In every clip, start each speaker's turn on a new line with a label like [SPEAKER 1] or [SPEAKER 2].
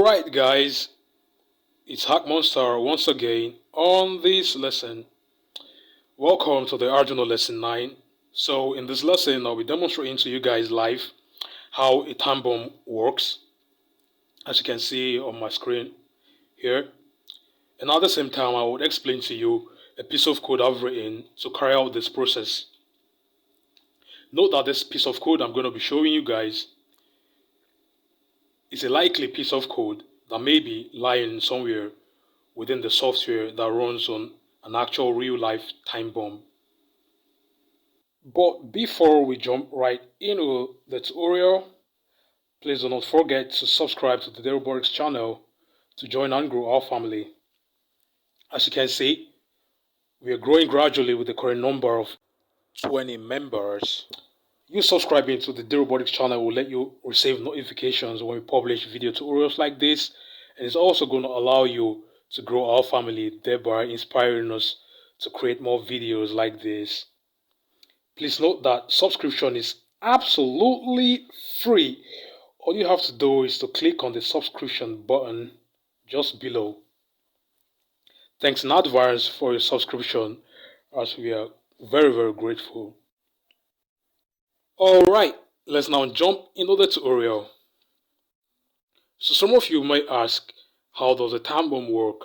[SPEAKER 1] Alright guys, it's Hack Monster once again on this lesson. Welcome to the Arduino lesson 9. So in this lesson I'll be demonstrating to you guys live how a time bomb works, as you can see on my screen here. And at the same time I would explain to you a piece of code I've written to carry out this process. Note that this piece of code I'm going to be showing you guys is a likely piece of code that may be lying somewhere within the software that runs on an actual real-life time bomb. But before we jump right into the tutorial, please do not forget to subscribe to the Robotics channel to join and grow our family. As you can see, we are growing gradually with the current number of 20 members. You subscribing to the Robotics channel will let you receive notifications when we publish video tutorials like this, and it's also going to allow you to grow our family, thereby inspiring us to create more videos like this. Please note that subscription is absolutely free. All you have to do is to click on the subscription button just below. Thanks in advance for your subscription, as we are very grateful. Alright, let's now jump into the tutorial. So some of you might ask, how does a time bomb work?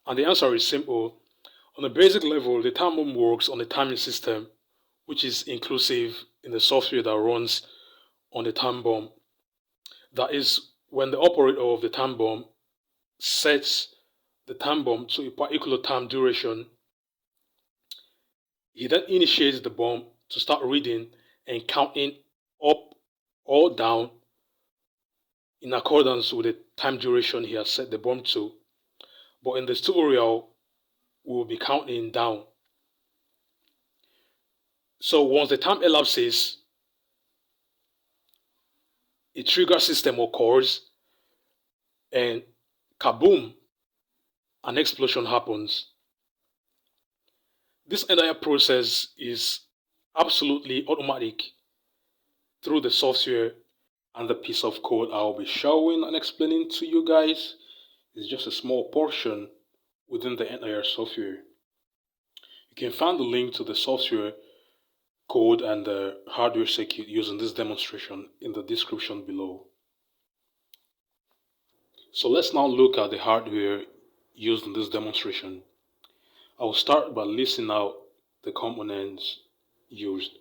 [SPEAKER 1] And the answer is simple. On a basic level, the time bomb works on a timing system, which is inclusive in the software that runs on the time bomb. That is, when the operator of the time bomb sets the time bomb to a particular time duration, he then initiates the bomb to start reading and counting up or down in accordance with the time duration he has set the bomb to. But in this tutorial, we will be counting down. So once the time elapses, a trigger system occurs and kaboom, an explosion happens. This entire process is absolutely automatic through the software, and the piece of code I'll be showing and explaining to you guys is just a small portion within the entire software. You can find the link to the software code and the hardware circuit using this demonstration in the description below. So let's now look at the hardware used in this demonstration. I will start by listing out the components used.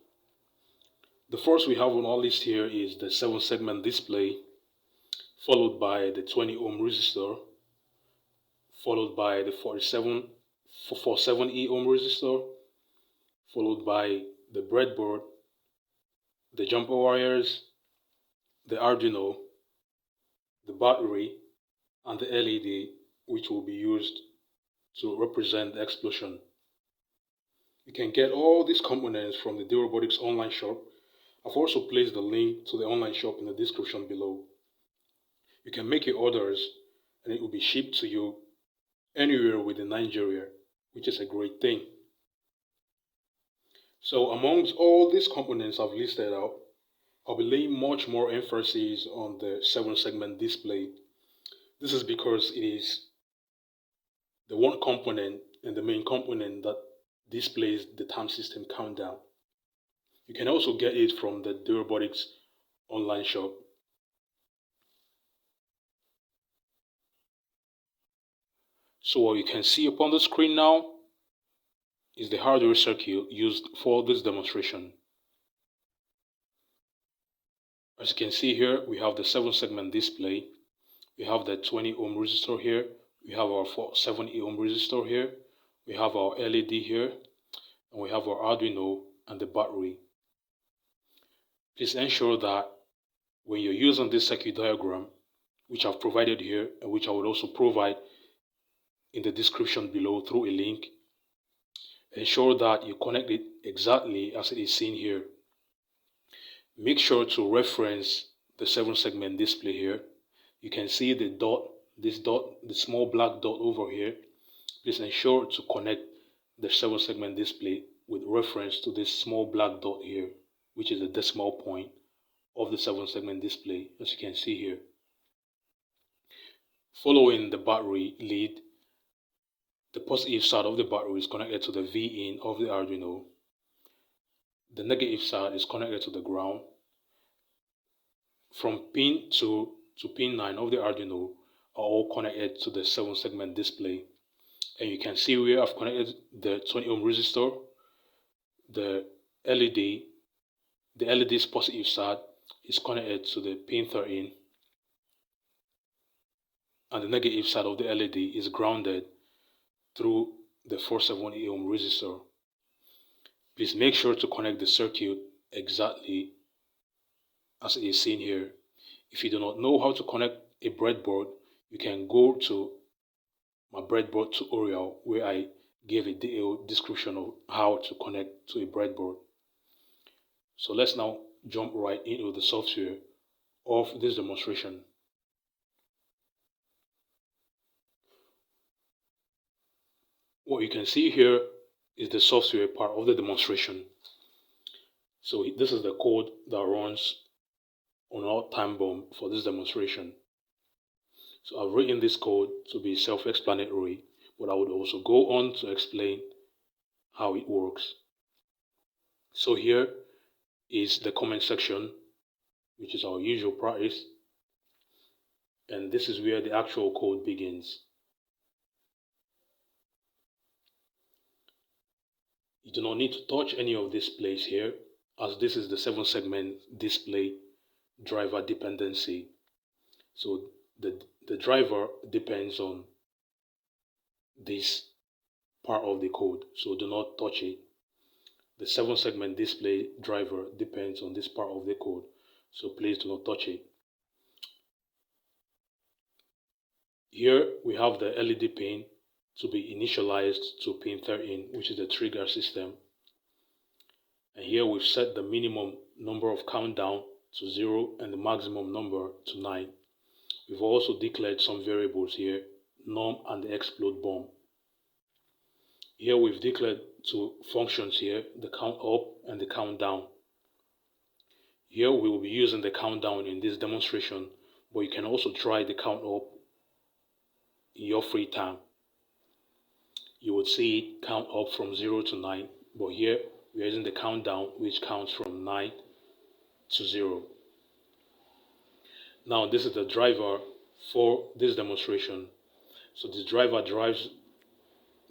[SPEAKER 1] The first we have on our list here is the 7-segment display, followed by the 20 ohm resistor, followed by the 47E ohm resistor, followed by the breadboard, the jumper wires, the Arduino, the battery, and the LED, which will be used to represent the explosion. You can get all these components from the Robotics online shop. I've also placed the link to the online shop in the description below. You can make your orders and it will be shipped to you anywhere within Nigeria, which is a great thing. So amongst all these components I've listed out, I'll be laying much more emphasis on the 7-segment display. This is because it is the one component and the main component that displays the time system countdown. You can also get it from the Robotics online shop. So what you can see upon the screen now is the hardware circuit used for this demonstration. As you can see here, we have the 7-segment display, we have the 20 ohm resistor here, we have our 47E ohm resistor here, we have our LED here, and we have our Arduino and the battery. Please ensure that when you're using this circuit diagram, which I've provided here and which I will also provide in the description below through a link, ensure that you connect it exactly as it is seen here. Make sure to reference the 7-segment display here. You can see the dot, this dot, the small black dot over here. Please ensure to connect the 7-segment display with reference to this small black dot here, which is the decimal point of the 7-segment display, as you can see here. Following the battery lead, the positive side of the battery is connected to the V-in of the Arduino. The negative side is connected to the ground. From pin 2 to pin 9 of the Arduino are all connected to the 7-segment display. And you can see where I've connected the 20 ohm resistor, the LED. The LED's positive side is connected to the pin 13, and the negative side of the LED is grounded through the 470 ohm resistor. Please make sure to connect the circuit exactly as it is seen here. If you do not know how to connect a breadboard, you can go to my breadboard tutorial where I gave a detailed description of how to connect to a breadboard. So let's now jump right into the software of this demonstration. What you can see here is the software part of the demonstration. So this is the code that runs on our time bomb for this demonstration. So I've written this code to be self-explanatory, but I would also go on to explain how it works. So here is the comment section, which is our usual practice, and this is where the actual code begins. You do not need to touch any of this place here, as this is the 7-segment display driver dependency. So the driver depends on this part of the code, so do not touch it. The 7-segment display driver depends on this part of the code, so please do not touch it. Here we have the LED pin to be initialized to pin 13, which is the trigger system. And here we've set the minimum number of countdown to 0 and the maximum number to 9. We've also declared some variables here, num and the explode bomb. Here we've declared two functions here, the count up and the count down. Here we will be using the countdown in this demonstration, but you can also try the count up in your free time. You would see it count up from 0 to 9, but here we are using the countdown, which counts from 9 to 0. Now this is the driver for this demonstration. So this driver drives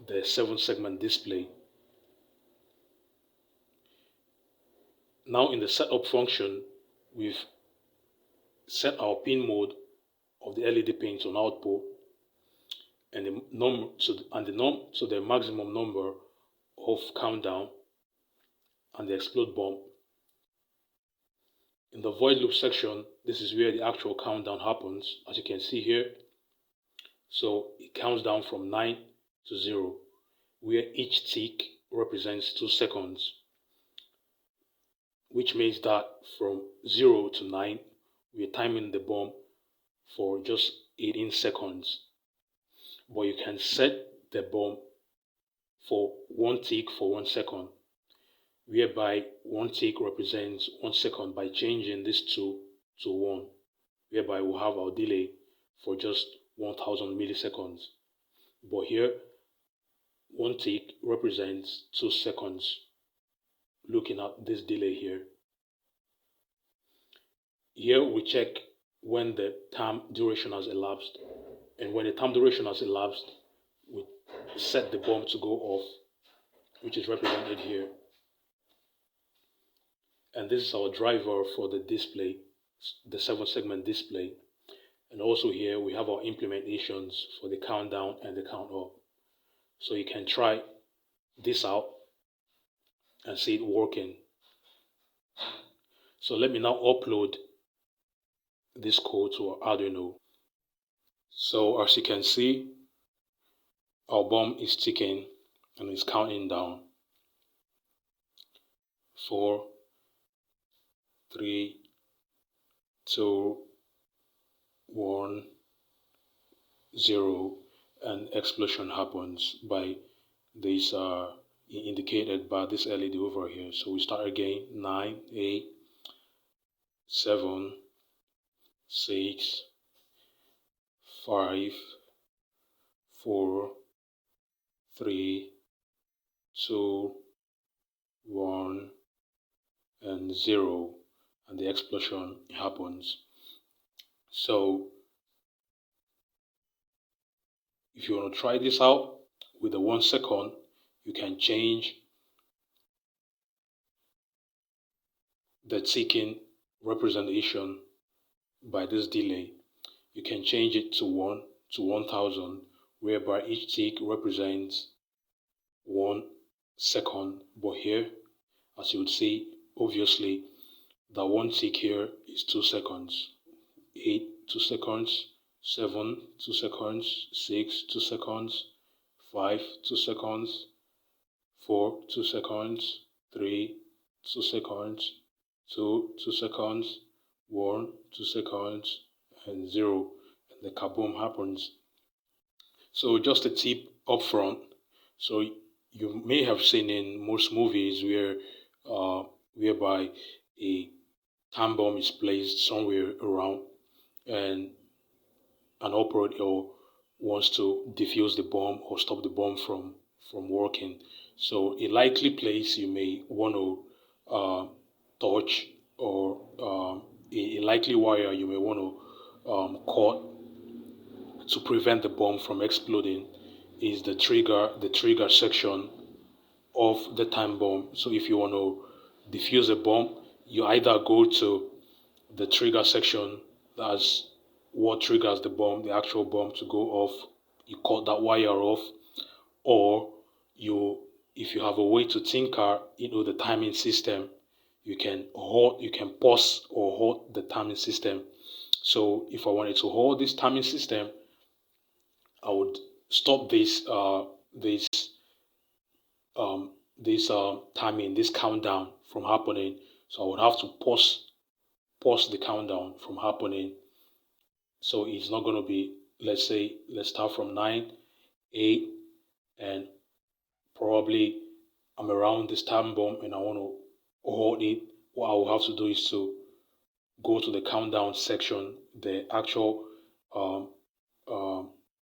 [SPEAKER 1] the 7-segment display. Now in the setup function, we've set our pin mode of the LED pins on output and the maximum number of countdown and the explode bomb. In the void loop section, this is where the actual countdown happens, as you can see here. So it counts down from 9 to 0, where each tick represents 2 seconds, which means that from 0 to 9, we're timing the bomb for just 18 seconds. But you can set the bomb for 1 tick for 1 second, whereby 1 tick represents 1 second by changing this 2 to 1, whereby we'll have our delay for just 1000 milliseconds. But here, 1 tick represents 2 seconds, looking at this delay here. Here we check when the time duration has elapsed, and when the time duration has elapsed, we set the bomb to go off, which is represented here. And this is our driver for the display, the 7-segment display. And also here we have our implementations for the countdown and the count up. So you can try this out and see it working. So let me now upload this code to our Arduino. So as you can see, our bomb is ticking and it's counting down. 4, 3, 2, 1, 0, and explosion happens by this indicated by this LED over here. So we start again. 9, 8, 7, 6, 5, 4, 3, 2, 1, and 0, and the explosion happens. So if you want to try this out with the 1 second, you can change the ticking representation by this delay. You can change it to 1 to 1000, whereby each tick represents 1 second. But here, as you would see, obviously, the 1 tick here is 2 seconds. 8, 2 seconds. 7, 2 seconds. 6, 2 seconds. 5, 2 seconds. 4, 2 seconds. 3, 2 seconds. 2, 2 seconds. 1, 2 seconds. And 0. And the kaboom happens. So just a tip up front. So you may have seen in most movies whereby a time bomb is placed somewhere around, and an operator wants to defuse the bomb or stop the bomb from working. So a likely place you may want to touch, or a likely wire you may want to cut to prevent the bomb from exploding is the trigger section of the time bomb. So if you want to defuse a bomb, you either go to the trigger section, that's what triggers the bomb, the actual bomb to go off. You cut that wire off, or if you have a way to tinker the timing system, you can pause or halt the timing system. So if I wanted to hold this timing system, I would stop this timing, this countdown from happening. So I would have to pause the countdown from happening. So it's not going to be, let's start from 9, 8, and probably I'm around this time bomb and I want to hold it. What I will have to do is to go to the countdown section, the actual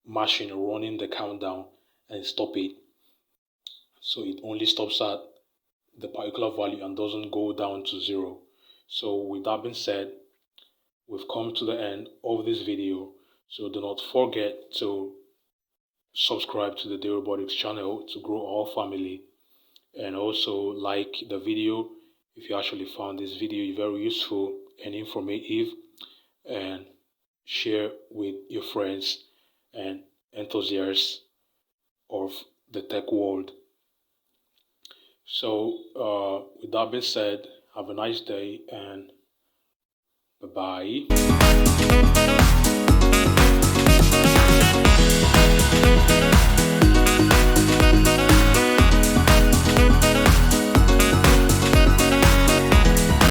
[SPEAKER 1] machine running the countdown, and stop it. So it only stops at the particular value and doesn't go down to 0. So with that being said, we've come to the end of this video. So do not forget to subscribe to the Day Robotics channel to grow our family, and also like the video if you actually found this video very useful and informative, and share with your friends and enthusiasts of the tech world. So with that being said, have a nice day and bye bye.